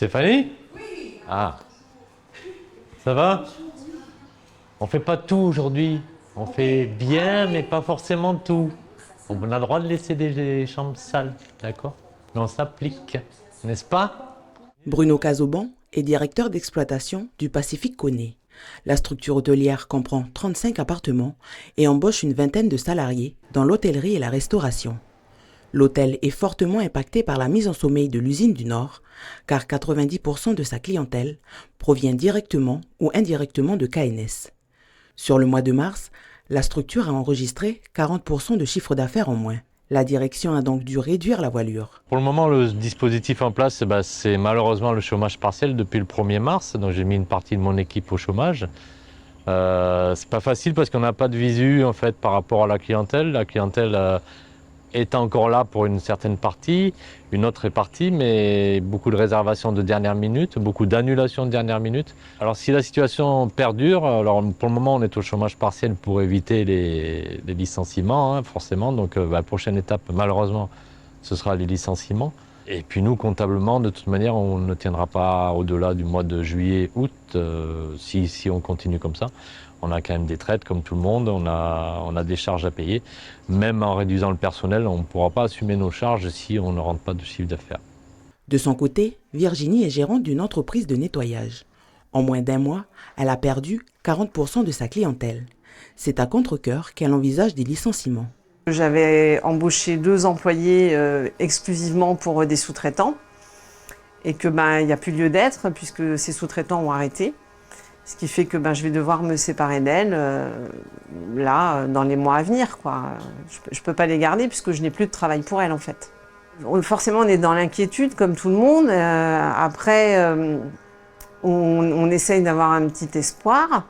Stéphanie? Oui. Ah. Ça va? On fait pas tout aujourd'hui. On fait bien, mais pas forcément tout. On a le droit de laisser des chambres sales, d'accord? Mais on s'applique, n'est-ce pas? Bruno Casaubon est directeur d'exploitation du Pacific Koné. La structure hôtelière comprend 35 appartements et embauche une vingtaine de salariés dans l'hôtellerie et la restauration. L'hôtel est fortement impacté par la mise en sommeil de l'usine du Nord, car 90% de sa clientèle provient directement ou indirectement de KNS. Sur le mois de mars, la structure a enregistré 40% de chiffre d'affaires en moins. La direction a donc dû réduire la voilure. Pour le moment, le dispositif en place, c'est malheureusement le chômage partiel depuis le 1er mars. Donc j'ai mis une partie de mon équipe au chômage. C'est pas facile parce qu'on n'a pas de visu en fait par rapport à la clientèle. La clientèle est encore là pour une certaine partie, une autre est partie, mais beaucoup de réservations de dernière minute, beaucoup d'annulations de dernière minute. Alors si la situation perdure, alors pour le moment on est au chômage partiel pour éviter les licenciements, hein, forcément. Donc la prochaine étape, malheureusement, ce sera les licenciements. Et puis nous, comptablement, de toute manière, on ne tiendra pas au-delà du mois de juillet, août, si on continue comme ça. On a quand même des traites comme tout le monde, on a des charges à payer. Même en réduisant le personnel, on ne pourra pas assumer nos charges si on ne rentre pas de chiffre d'affaires. De son côté, Virginie est gérante d'une entreprise de nettoyage. En moins d'un mois, elle a perdu 40% de sa clientèle. C'est à contre-cœur qu'elle envisage des licenciements. J'avais embauché 2 employés exclusivement pour des sous-traitants et que il n'y a plus lieu d'être puisque ces sous-traitants ont arrêté. Ce qui fait que je vais devoir me séparer d'elles là dans les mois à venir, quoi. Je peux pas les garder puisque je n'ai plus de travail pour elles en fait. Forcément on est dans l'inquiétude comme tout le monde. Après on essaye d'avoir un petit espoir,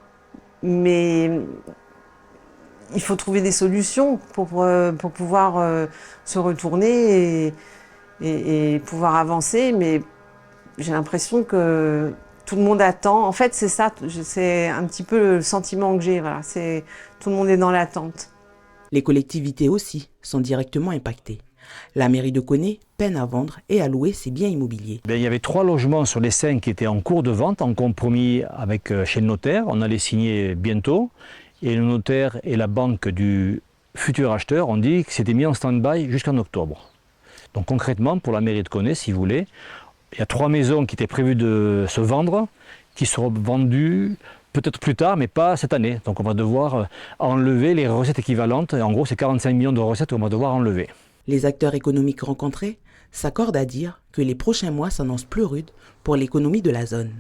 mais il faut trouver des solutions pour pouvoir se retourner et pouvoir avancer. Mais j'ai l'impression que tout le monde attend. En fait, c'est ça, c'est un petit peu le sentiment que j'ai. Voilà, tout le monde est dans l'attente. Les collectivités aussi sont directement impactées. La mairie de Koné peine à vendre et à louer ses biens immobiliers. Il y avait 3 logements sur les 5 qui étaient en cours de vente, en compromis chez le notaire. On allait signer bientôt. Et le notaire et la banque du futur acheteur ont dit que c'était mis en stand-by jusqu'en octobre. Donc concrètement, pour la mairie de Koné, si vous voulez, il y a 3 maisons qui étaient prévues de se vendre, qui seront vendues peut-être plus tard, mais pas cette année. Donc on va devoir enlever les recettes équivalentes. Et en gros, c'est 45 millions de recettes qu'on va devoir enlever. Les acteurs économiques rencontrés s'accordent à dire que les prochains mois s'annoncent plus rudes pour l'économie de la zone.